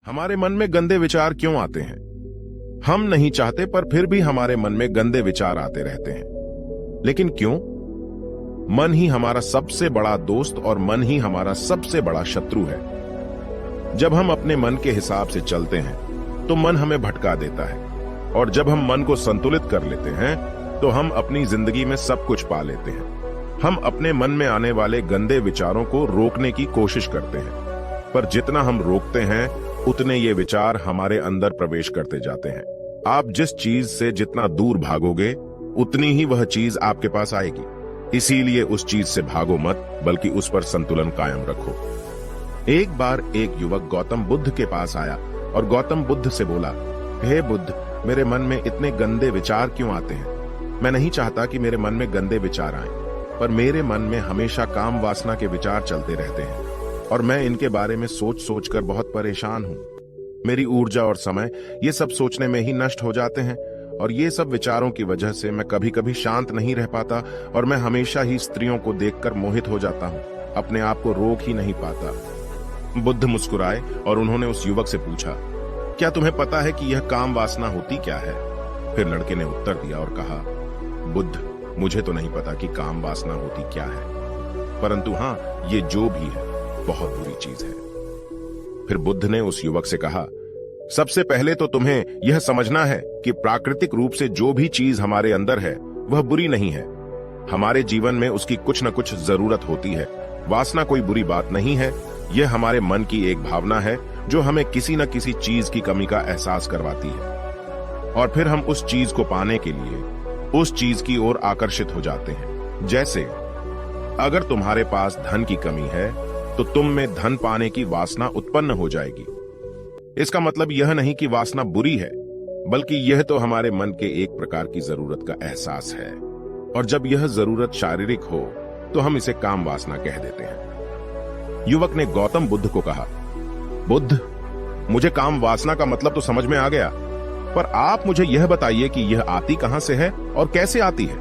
हमारे मन में गंदे विचार क्यों आते हैं? हम नहीं चाहते पर फिर भी हमारे मन में गंदे विचार आते रहते हैं। लेकिन क्यों? मन ही हमारा सबसे बड़ा दोस्त और मन ही हमारा सबसे बड़ा शत्रु है। जब हम अपने मन के हिसाब से चलते हैं तो मन हमें भटका देता है, और जब हम मन को संतुलित कर लेते हैं तो हम अपनी जिंदगी में सब कुछ पा लेते हैं। हम अपने मन में आने वाले गंदे विचारों को रोकने की कोशिश करते हैं, पर जितना हम रोकते हैं उतने ये विचार हमारे अंदर प्रवेश करते जाते हैं। आप जिस चीज से जितना दूर भागोगे उतनी ही वह चीज आपके पास आएगी। इसीलिए उस चीज से भागो मत, बल्कि उस पर संतुलन कायम रखो। एक बार एक युवक गौतम बुद्ध के पास आया और गौतम बुद्ध से बोला, हे बुद्ध, मेरे मन में इतने गंदे विचार क्यों आते हैं? मैं नहीं चाहता कि मेरे मन में गंदे विचार आएं, पर मेरे मन में हमेशा काम वासना के विचार चलते रहते हैं और मैं इनके बारे में सोच सोच कर बहुत परेशान हूं। मेरी ऊर्जा और समय ये सब सोचने में ही नष्ट हो जाते हैं, और ये सब विचारों की वजह से मैं कभी कभी शांत नहीं रह पाता और मैं हमेशा ही स्त्रियों को देखकर मोहित हो जाता हूं, अपने आप को रोक ही नहीं पाता। बुद्ध मुस्कुराए और उन्होंने उस युवक से पूछा, क्या तुम्हें पता है कि यह काम वासना होती क्या है? फिर लड़के ने उत्तर दिया और कहा, बुद्ध, मुझे तो नहीं पता कि काम वासना होती क्या है, परंतु हां, ये जो भी है बहुत बुरी चीज है। फिर बुद्ध ने उस युवक से कहा, सबसे पहले तो तुम्हें यह समझना है कि प्राकृतिक रूप से जो भी चीज हमारे अंदर है वह बुरी नहीं है। हमारे जीवन में उसकी कुछ न कुछ जरूरत होती है। वासना कोई बुरी बात नहीं है, यह हमारे मन की एक भावना है जो हमें किसी न किसी चीज की कमी का एहसास करवाती है, और फिर हम उस चीज को पाने के लिए उस चीज की ओर आकर्षित हो जाते हैं। जैसे अगर तुम्हारे पास धन की कमी है तो तुम में धन पाने की वासना उत्पन्न हो जाएगी। इसका मतलब यह नहीं कि वासना बुरी है, बल्कि यह तो हमारे मन के एक प्रकार की जरूरत का एहसास है, और जब यह जरूरत शारीरिक हो तो हम इसे काम वासना कह देते हैं। युवक ने गौतम बुद्ध को कहा, बुद्ध, मुझे काम वासना का मतलब तो समझ में आ गया, पर आप मुझे यह बताइए कि यह आती कहां से है और कैसे आती है?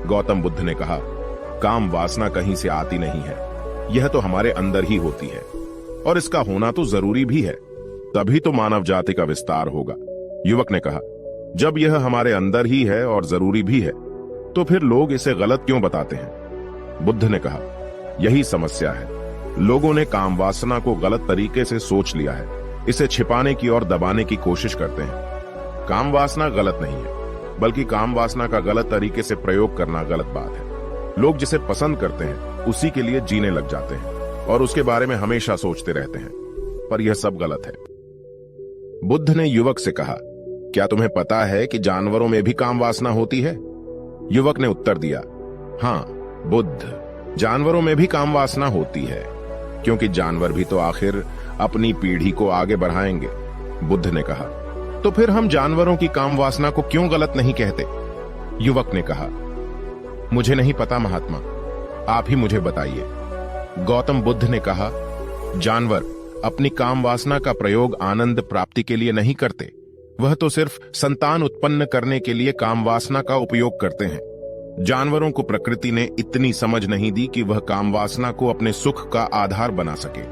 गौतम बुद्ध ने कहा, काम वासना कहीं से आती नहीं है, यह तो हमारे अंदर ही होती है, और इसका होना तो जरूरी भी है, तभी तो मानव जाति का विस्तार होगा। युवक ने कहा, जब यह हमारे अंदर ही है और जरूरी भी है तो फिर लोग इसे गलत क्यों बताते हैं? बुद्ध ने कहा, यही समस्या है। लोगों ने काम वासना को गलत तरीके से सोच लिया है, इसे छिपाने की और दबाने की कोशिश करते हैं। काम वासना गलत नहीं है, बल्कि काम वासना का गलत तरीके से प्रयोग करना गलत बात है। लोग जिसे पसंद करते हैं उसी के लिए जीने लग जाते हैं और उसके बारे में हमेशा सोचते रहते हैं, पर यह सब गलत है। बुद्ध ने युवक से कहा, क्या तुम्हें पता है कि जानवरों में भी काम वासना होती है? युवक ने उत्तर दिया, हां बुद्ध, जानवरों में भी काम वासना होती है, क्योंकि जानवर भी तो आखिर अपनी पीढ़ी को आगे बढ़ाएंगे। बुद्ध ने कहा, तो फिर हम जानवरों की काम वासना को क्यों गलत नहीं कहते? युवक ने कहा, मुझे नहीं पता महात्मा, आप ही मुझे बताइए। गौतम बुद्ध ने कहा, जानवर अपनी काम वासना का प्रयोग आनंद प्राप्ति के लिए नहीं करते, वह तो सिर्फ संतान उत्पन्न करने के लिए काम वासना का उपयोग करते हैं। जानवरों को प्रकृति ने इतनी समझ नहीं दी कि वह काम वासना को अपने सुख का आधार बना सके,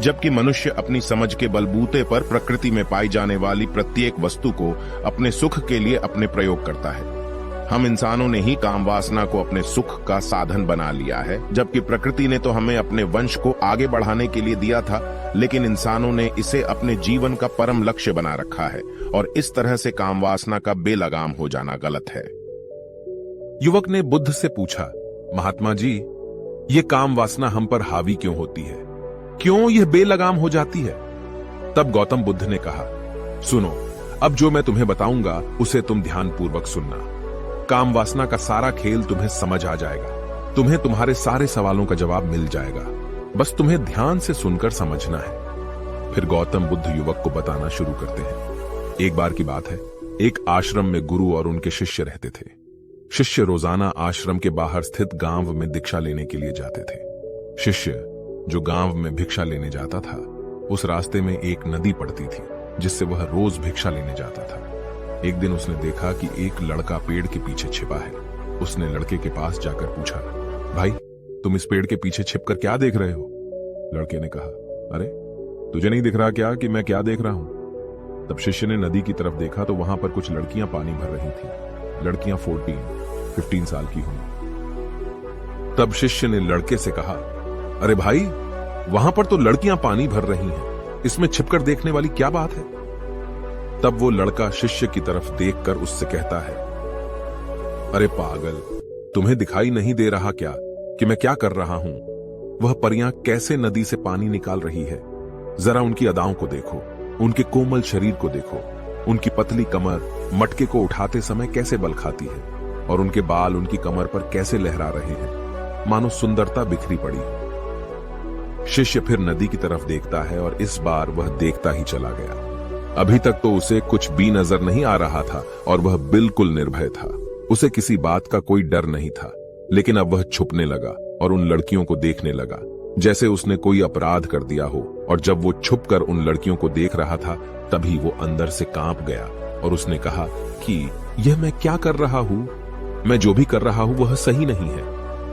जबकि मनुष्य अपनी समझ के बलबूते पर प्रकृति में पाई जाने वाली प्रत्येक वस्तु को अपने सुख के लिए अपने प्रयोग करता है। हम इंसानों ने ही काम वासना को अपने सुख का साधन बना लिया है, जबकि प्रकृति ने तो हमें अपने वंश को आगे बढ़ाने के लिए दिया था, लेकिन इंसानों ने इसे अपने जीवन का परम लक्ष्य बना रखा है, और इस तरह से काम वासना का बेलगाम हो जाना गलत है। युवक ने बुद्ध से पूछा, महात्मा जी, ये काम वासना हम पर हावी क्यों होती है? क्यों यह बेलगाम हो जाती है? तब गौतम बुद्ध ने कहा, सुनो, अब जो मैं तुम्हें बताऊंगा उसे तुम ध्यानपूर्वक सुनना। काम वासना का सारा खेल तुम्हें समझ आ जाएगा, तुम्हें तुम्हारे सारे सवालों का जवाब मिल जाएगा, बस तुम्हें ध्यान से सुनकर समझना है। फिर गौतम बुद्ध युवक को बताना शुरू करते हैं। एक बार की बात है, एक आश्रम में गुरु और उनके शिष्य रहते थे। शिष्य रोजाना आश्रम के बाहर स्थित गांव में भिक्षा लेने के लिए जाते थे। शिष्य जो गांव में भिक्षा लेने जाता था, उस रास्ते में एक नदी पड़ती थी जिससे वह रोज भिक्षा लेने जाता था। एक दिन उसने देखा कि एक लड़का पेड़ के पीछे छिपा है। उसने लड़के के पास जाकर पूछा, भाई, तुम इस पेड़ के पीछे छिपकर क्या देख रहे हो? लड़के ने कहा, अरे तुझे नहीं दिख रहा क्या कि मैं क्या देख रहा हूं? तब शिष्य ने नदी की तरफ देखा तो वहां पर कुछ लड़कियां पानी भर रही थी। लड़कियां 15 साल की हुई। तब शिष्य ने लड़के से कहा, अरे भाई, वहां पर तो लड़कियां पानी भर रही हैं, इसमें छिपकर देखने वाली क्या बात है? तब वो लड़का शिष्य की तरफ देखकर उससे कहता है, अरे पागल, तुम्हें दिखाई नहीं दे रहा क्या कि मैं क्या कर रहा हूं? वह परियां कैसे नदी से पानी निकाल रही है। जरा उनकी अदाओं को देखो, उनके कोमल शरीर को देखो, उनकी पतली कमर मटके को उठाते समय कैसे बल खाती है, और उनके बाल उनकी कमर पर कैसे लहरा रहे हैं, मानो सुंदरता बिखरी पड़ी। शिष्य फिर नदी की तरफ देखता है और इस बार वह देखता ही चला गया। अभी तक तो उसे कुछ भी नजर नहीं आ रहा था और वह बिल्कुल निर्भय था। उसे किसी बात का कोई डर नहीं था, लेकिन अब वह छुपने लगा और उन लड़कियों को देखने लगा जैसे उसने कोई अपराध कर दिया हो। और जब वो छुपकर उन लड़कियों को देख रहा था तभी वो अंदर से कांप गया और उसने कहा कि यह मैं क्या कर रहा हूं? मैं जो भी कर रहा हूं वह सही नहीं है,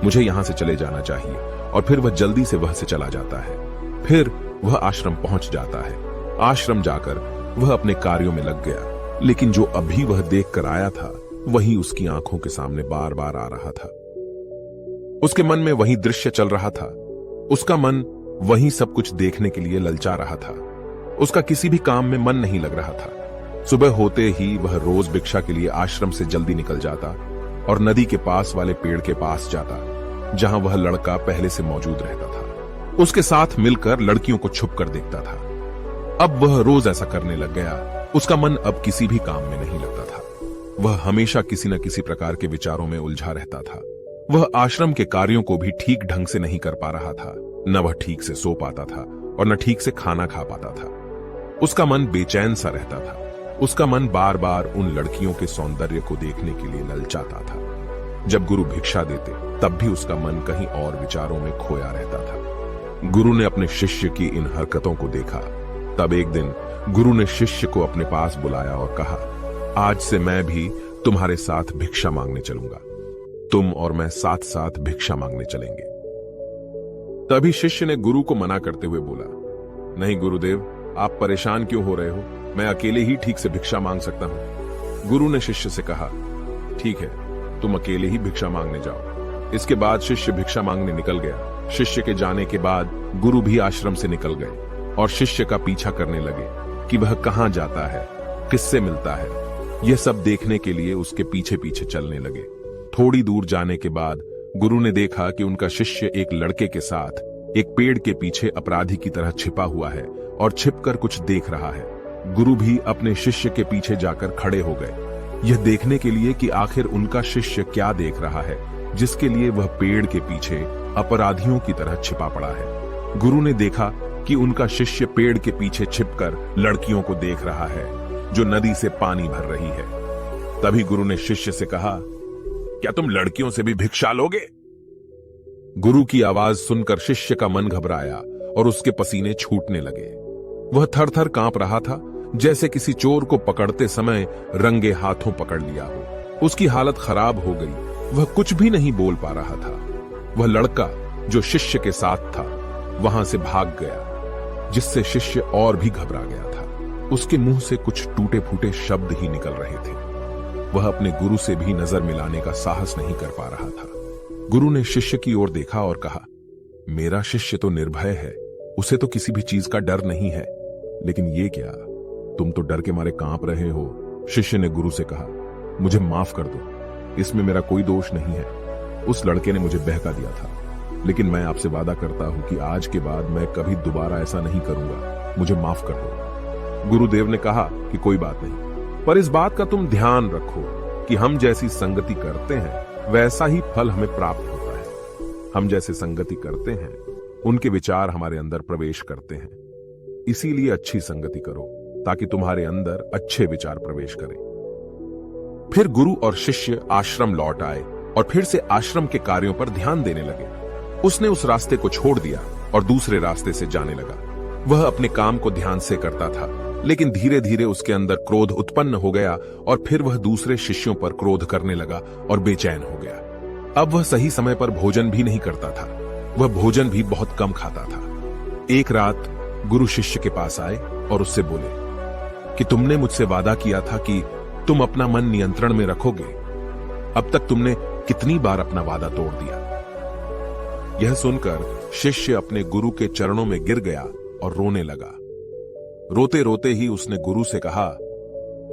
मुझे यहां से चले जाना चाहिए। और फिर वह जल्दी से वह से चला जाता है। फिर वह आश्रम पहुंच जाता है। आश्रम जाकर वह अपने कार्यों में लग गया, लेकिन जो अभी वह देख कर आया था वही उसकी आंखों के सामने बार बार आ रहा था। उसके मन में वही दृश्य चल रहा था। उसका मन वही सब कुछ देखने के लिए ललचा रहा था। उसका किसी भी काम में मन नहीं लग रहा था। सुबह होते ही वह रोज भिक्षा के लिए आश्रम से जल्दी निकल जाता और नदी के पास वाले पेड़ के पास जाता, जहां वह लड़का पहले से मौजूद रहता था। उसके साथ मिलकर लड़कियों को छुप कर देखता था। अब वह रोज ऐसा करने लग गया। उसका मन अब किसी भी काम में नहीं लगता था। वह हमेशा किसी न किसी प्रकार के विचारों में उलझा रहता था। वह आश्रम के कार्यों को भी ठीक ढंग से नहीं कर पा रहा था। न वह ठीक से सो पाता था और न ठीक से खाना खा पाता था। उसका मन बेचैन सा रहता था। उसका मन बार बार उन लड़कियों के सौंदर्य को देखने के लिए ललचाता था। जब गुरु भिक्षा देते तब भी उसका मन कहीं और विचारों में खोया रहता था। गुरु ने अपने शिष्य की इन हरकतों को देखा। तब एक दिन गुरु ने शिष्य को अपने पास बुलाया और कहा, आज से मैं भी तुम्हारे साथ भिक्षा मांगने चलूंगा। तुम और मैं साथ साथ भिक्षा मांगने चलेंगे। तभी शिष्य ने गुरु को मना करते हुए बोला, नहीं गुरुदेव, आप परेशान क्यों हो रहे हो? मैं अकेले ही ठीक से भिक्षा मांग सकता हूं। गुरु ने शिष्य से कहा, ठीक है, तुम अकेले ही भिक्षा मांगने जाओ। इसके बाद शिष्य भिक्षा मांगने निकल गया। शिष्य के जाने के बाद गुरु भी आश्रम से निकल गए और शिष्य का पीछा करने लगे कि वह कहां जाता है, किससे मिलता है। यह सब देखने के लिए उसके पीछे पीछे चलने लगे। थोड़ी दूर जाने के बाद गुरु ने देखा कि उनका शिष्य एक लड़के के साथ एक पेड़ के पीछे अपराधी की तरह छिपा हुआ है और छिपकर कुछ देख रहा है। गुरु भी अपने शिष्य के पीछे जाकर खड़े हो गए, यह देखने के लिए कि आखिर उनका शिष्य क्या देख रहा है जिसके लिए वह पेड़ के पीछे अपराधियों की तरह छिपा पड़ा है। गुरु ने देखा कि उनका शिष्य पेड़ के पीछे छिपकर लड़कियों को देख रहा है जो नदी से पानी भर रही है। तभी गुरु ने शिष्य से कहा, क्या तुम लड़कियों से भी भिक्षा लोगे? गुरु की आवाज सुनकर शिष्य का मन घबराया और उसके पसीने छूटने लगे। वह थर थर कांप रहा था, जैसे किसी चोर को पकड़ते समय रंगे हाथों पकड़ लिया हो। उसकी हालत खराब हो गई। वह कुछ भी नहीं बोल पा रहा था। वह लड़का जो शिष्य के साथ था वहां से भाग गया, जिससे शिष्य और भी घबरा गया था। उसके मुंह से कुछ टूटे फूटे शब्द ही निकल रहे थे। वह अपने गुरु से भी नजर मिलाने का साहस नहीं कर पा रहा था। गुरु ने शिष्य की ओर देखा और कहा, मेरा शिष्य तो निर्भय है, उसे तो किसी भी चीज का डर नहीं है, लेकिन ये क्या, तुम तो डर के मारे कांप रहे हो। शिष्य ने गुरु से कहा, मुझे माफ कर दो, इसमें मेरा कोई दोष नहीं है। उस लड़के ने मुझे बहका दिया था, लेकिन मैं आपसे वादा करता हूं कि आज के बाद मैं कभी दोबारा ऐसा नहीं करूंगा। मुझे माफ कर दो। गुरुदेव ने कहा कि कोई बात नहीं, पर इस बात का तुम ध्यान रखो कि हम जैसी संगति करते हैं वैसा ही फल हमें प्राप्त होता है। हम जैसे संगति करते हैं उनके विचार हमारे अंदर प्रवेश करते हैं। इसीलिए अच्छी संगति करो ताकि तुम्हारे अंदर अच्छे विचार प्रवेश करें। फिर गुरु और शिष्य आश्रम लौट आए और फिर से आश्रम के कार्यों पर ध्यान देने लगे। उसने उस रास्ते को छोड़ दिया और दूसरे रास्ते से जाने लगा। वह अपने काम को ध्यान से करता था, लेकिन धीरे धीरे उसके अंदर क्रोध उत्पन्न हो गया और फिर वह दूसरे शिष्यों पर क्रोध करने लगा और बेचैन हो गया। अब वह सही समय पर भोजन भी नहीं करता था। वह भोजन भी बहुत कम खाता था। एक रात गुरु शिष्य के पास आए और उससे बोले कि तुमने मुझसे वादा किया था कि तुम अपना मन नियंत्रण में रखोगे। अब तक तुमने कितनी बार अपना वादा तोड़ दिया। यह सुनकर शिष्य अपने गुरु के चरणों में गिर गया और रोने लगा। रोते रोते ही उसने गुरु से कहा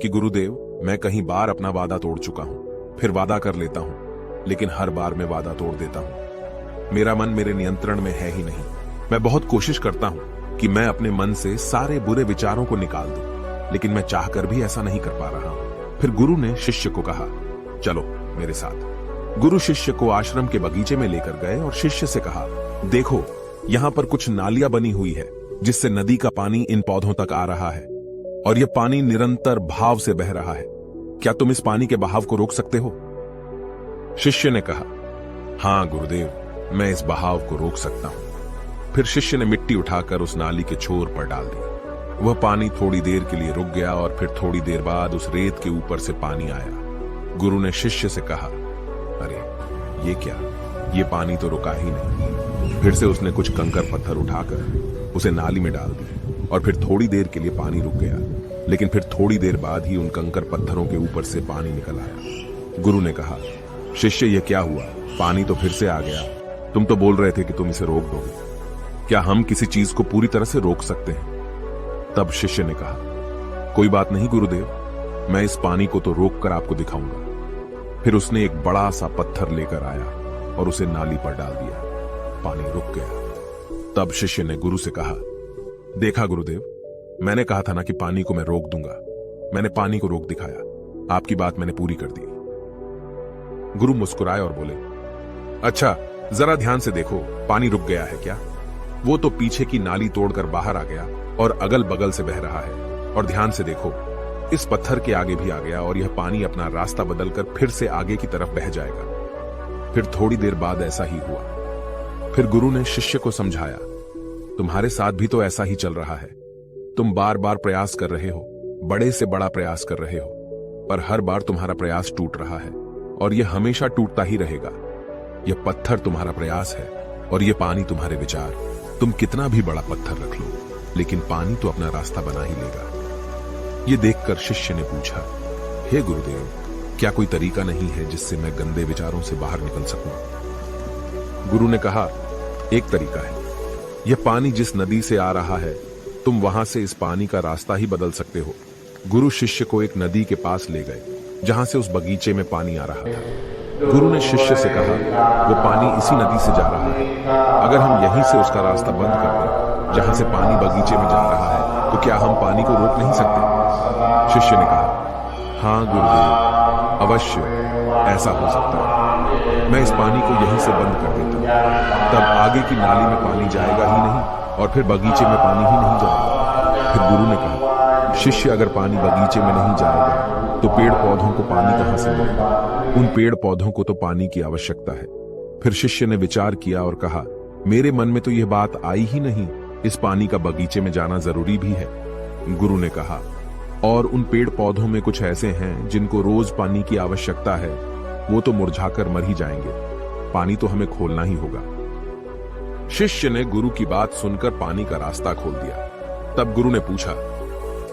कि गुरुदेव, मैं कई बार अपना वादा तोड़ चुका हूं, फिर वादा कर लेता हूं, लेकिन हर बार मैं वादा तोड़ देता हूं। मेरा मन मेरे नियंत्रण में है ही नहीं। मैं बहुत कोशिश करता हूं कि मैं अपने मन से सारे बुरे विचारों को निकाल दूं, लेकिन मैं चाहकर भी ऐसा नहीं कर पा रहा हूं। फिर गुरु ने शिष्य को कहा, चलो मेरे साथ। गुरु शिष्य को आश्रम के बगीचे में लेकर गए और शिष्य से कहा, देखो यहां पर कुछ नालियां बनी हुई है जिससे नदी का पानी इन पौधों तक आ रहा है, और यह पानी निरंतर भाव से बह रहा है। क्या तुम इस पानी के बहाव को रोक सकते हो? शिष्य ने कहा, हां गुरुदेव, मैं इस बहाव को रोक सकता हूं। फिर शिष्य ने मिट्टी उठाकर उस नाली के छोर पर डाल दी। वह पानी थोड़ी देर के लिए रुक गया और फिर थोड़ी देर बाद उस रेत के ऊपर से पानी आया। गुरु ने शिष्य से कहा, अरे ये क्या, ये पानी तो रुका ही नहीं। फिर से उसने कुछ कंकर पत्थर उठाकर उसे नाली में डाल दी और फिर थोड़ी देर के लिए पानी रुक गया, लेकिन फिर थोड़ी देर बाद ही उन कंकर पत्थरों के ऊपर से पानी निकल आया। गुरु ने कहा, शिष्य ये क्या हुआ? पानी तो फिर से आ गया। तुम तो बोल रहे थे कि तुम इसे रोक दोगे। क्या हम किसी चीज को पूरी तरह से रोक सकते हैं? तब शिष्य ने कहा, कोई बात नहीं गुरुदेव, मैं इस पानी को तो रोक कर आपको दिखाऊंगा। फिर उसने एक बड़ा सा पत्थर लेकर आया और उसे नाली पर डाल दिया। पानी रुक गया। तब शिष्य ने गुरु से कहा, देखा गुरुदेव, मैंने कहा था ना कि पानी को मैं रोक दूंगा। मैंने पानी को रोक दिखाया। आपकी बात मैंने पूरी कर दी। गुरु मुस्कुराए और बोले, अच्छा जरा ध्यान से देखो, पानी रुक गया है क्या? वो तो पीछे की नाली तोड़कर बाहर आ गया और अगल बगल से बह रहा है। और ध्यान से देखो, इस पत्थर के आगे भी आ गया और यह पानी अपना रास्ता बदलकर फिर से आगे की तरफ बह जाएगा। फिर थोड़ी देर बाद ऐसा ही हुआ। फिर गुरु ने शिष्य को समझाया, तुम्हारे साथ भी तो ऐसा ही चल रहा है। तुम बार बार प्रयास कर रहे हो, बड़े से बड़ा प्रयास कर रहे हो, पर हर बार तुम्हारा प्रयास टूट रहा है और यह हमेशा टूटता ही रहेगा। यह पत्थर तुम्हारा प्रयास है और यह पानी तुम्हारे विचार। तुम कितना भी बड़ा पत्थर रख लो, लेकिन पानी तो अपना रास्ता बना ही लेगा। यह देखकर शिष्य ने पूछा, हे गुरुदेव, क्या कोई तरीका नहीं है जिससे मैं गंदे विचारों से बाहर निकल सकूं? गुरु ने कहा, एक तरीका है। यह पानी जिस नदी से आ रहा है, तुम वहां से इस पानी का रास्ता ही बदल सकते हो। गुरु शिष्य को एक नदी के पास ले गए जहां से उस बगीचे में पानी आ रहा था। गुरु ने शिष्य से कहा, वो पानी इसी नदी से जा रहा है। अगर हम यहीं से उसका रास्ता बंद कर दें जहां से पानी बगीचे में जा रहा है, तो क्या हम पानी को रोक नहीं सकते? शिष्य ने कहा, हां गुरुदेव, अवश्य ऐसा हो सकता है। मैं इस पानी को यहीं से बंद कर देता हूं, तब आगे की नाली में पानी जाएगा ही नहीं और फिर बगीचे में पानी ही नहीं जाएगा। फिर गुरु ने कहा, शिष्य अगर पानी बगीचे में नहीं जाएगा तो पेड़ पौधों को पानी कहां से मिलेगा? उन पेड़ पौधों को तो पानी की आवश्यकता है। फिर शिष्य ने विचार किया और कहा, मेरे मन में तो यह बात आई ही नहीं, इस पानी का बगीचे में जाना जरूरी भी है। गुरु ने कहा, और उन पेड़ पौधों में कुछ ऐसे हैं जिनको रोज पानी की आवश्यकता है, वो तो मुरझाकर मर ही जाएंगे। पानी तो हमें खोलना ही होगा। शिष्य ने गुरु की बात सुनकर पानी का रास्ता खोल दिया। तब गुरु ने पूछा,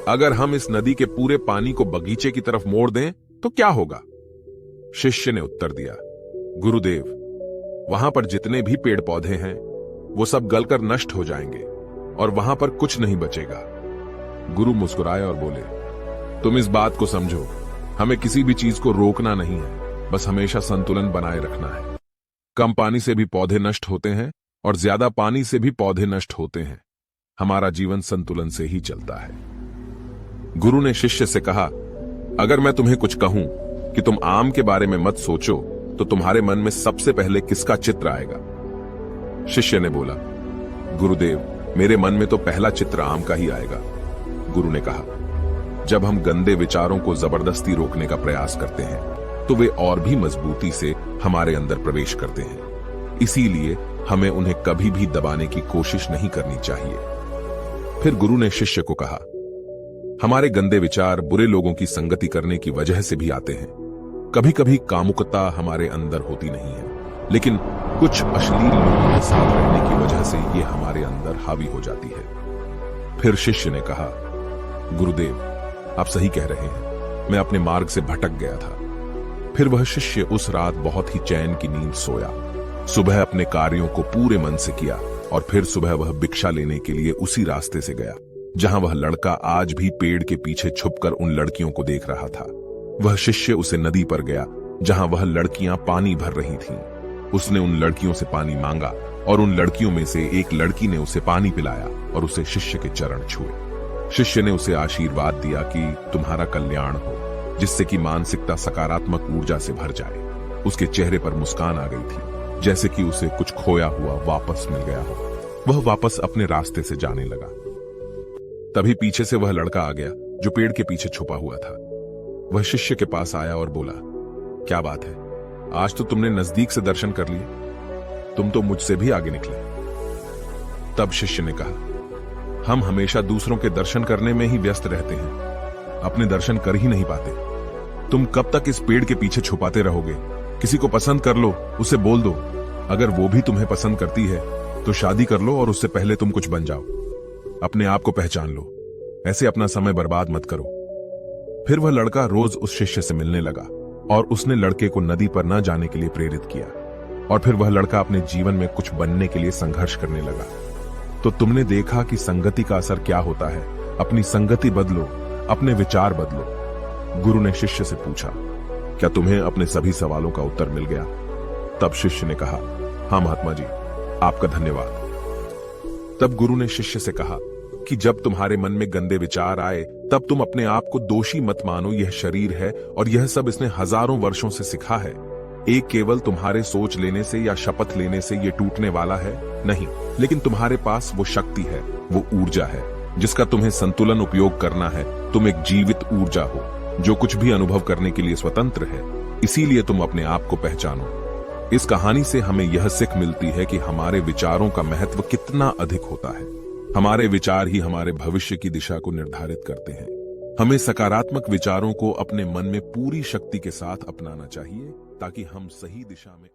अगर हम इस नदी के पूरे पानी को बगीचे की तरफ मोड़ दें तो क्या होगा? शिष्य ने उत्तर दिया, गुरुदेव, वहां पर जितने भी पेड़ पौधे हैं वो सब गलकर नष्ट हो जाएंगे और वहां पर कुछ नहीं बचेगा। गुरु मुस्कुराए और बोले, तुम इस बात को समझो, हमें किसी भी चीज को रोकना नहीं है, बस हमेशा संतुलन बनाए रखना है। कम पानी से भी पौधे नष्ट होते हैं और ज्यादा पानी से भी पौधे नष्ट होते हैं। हमारा जीवन संतुलन से ही चलता है। गुरु ने शिष्य से कहा, अगर मैं तुम्हें कुछ कहूं कि तुम आम के बारे में मत सोचो, तो तुम्हारे मन में सबसे पहले किसका चित्र आएगा? शिष्य ने बोला, गुरुदेव, मेरे मन में तो पहला चित्र आम का ही आएगा। गुरु ने कहा, जब हम गंदे विचारों को जबरदस्ती रोकने का प्रयास करते हैं तो वे और भी मजबूती से हमारे अंदर प्रवेश करते हैं। इसीलिए हमें उन्हें कभी भी दबाने की कोशिश नहीं करनी चाहिए। फिर गुरु ने शिष्य को कहा, हमारे गंदे विचार बुरे लोगों की संगति करने की वजह से भी आते हैं। कभी कभी कामुकता हमारे अंदर होती नहीं है, लेकिन कुछ अश्लील लोगों के साथ रहने की वजह से ये हमारे अंदर हावी हो जाती है। फिर शिष्य ने कहा, गुरुदेव, आप सही कह रहे हैं, मैं अपने मार्ग से भटक गया था। फिर वह शिष्य उस रात बहुत ही चैन की नींद सोया। सुबह अपने कार्यों को पूरे मन से किया और फिर सुबह वह भिक्षा लेने के लिए उसी रास्ते से गया जहां वह लड़का आज भी पेड़ के पीछे छुपकर उन लड़कियों को देख रहा था। वह शिष्य उसे नदी पर गया जहां वह लड़कियां पानी भर रही थीं। उसने उन लड़कियों से पानी मांगा और उन लड़कियों में से एक लड़की ने उसे पानी पिलाया और उसे शिष्य के चरण छुए। शिष्य ने उसे आशीर्वाद दिया कि तुम्हारा कल्याण हो, जिससे कि मानसिकता सकारात्मक ऊर्जा से भर जाए। उसके चेहरे पर मुस्कान आ गई थी, जैसे कि उसे कुछ खोया हुआ वापस मिल गया हो। वह वापस अपने रास्ते से जाने लगा। तभी पीछे से वह लड़का आ गया जो पेड़ के पीछे छुपा हुआ था। वह शिष्य के पास आया और बोला, क्या बात है, आज तो तुमने नजदीक से दर्शन कर लिए, तुम तो मुझसे भी आगे निकले। तब शिष्य ने कहा, हम हमेशा दूसरों के दर्शन करने में ही व्यस्त रहते हैं, अपने दर्शन कर ही नहीं पाते। तुम कब तक इस पेड़ के पीछे छुपाते रहोगे? किसी को पसंद कर लो, उसे बोल दो। अगर वो भी तुम्हें पसंद करती है तो शादी कर लो और उससे पहले तुम कुछ बन जाओ। अपने आप को पहचान लो, ऐसे अपना समय बर्बाद मत करो। फिर वह लड़का रोज उस शिष्य से मिलने लगा और उसने लड़के को नदी पर न जाने के लिए प्रेरित किया। और फिर वह लड़का अपने जीवन में कुछ बनने के लिए संघर्ष करने लगा। तो तुमने देखा कि संगति का असर क्या होता है। अपनी संगति बदलो, अपने विचार बदलो। गुरु ने शिष्य से पूछा, क्या तुम्हें अपने सभी सवालों का उत्तर मिल गया? तब शिष्य ने कहा, हाँ महात्मा जी, आपका धन्यवाद। तब गुरु ने शिष्य से कहा कि जब तुम्हारे मन में गंदे विचार आए तब तुम अपने आप को दोषी मत मानो। यह शरीर है और यह सब इसने हजारों वर्षों से सीखा है। एक केवल तुम्हारे सोच लेने से या शपथ लेने से यह टूटने वाला है नहीं, लेकिन तुम्हारे पास वो शक्ति है, वो ऊर्जा है जिसका तुम्हें संतुलन उपयोग करना है। तुम एक जीवित ऊर्जा हो जो कुछ भी अनुभव करने के लिए स्वतंत्र है। इसीलिए तुम अपने आप को पहचानो। इस कहानी से हमें यह सीख मिलती है कि हमारे विचारों का महत्व कितना अधिक होता है। हमारे विचार ही हमारे भविष्य की दिशा को निर्धारित करते हैं। हमें सकारात्मक विचारों को अपने मन में पूरी शक्ति के साथ अपनाना चाहिए ताकि हम सही दिशा में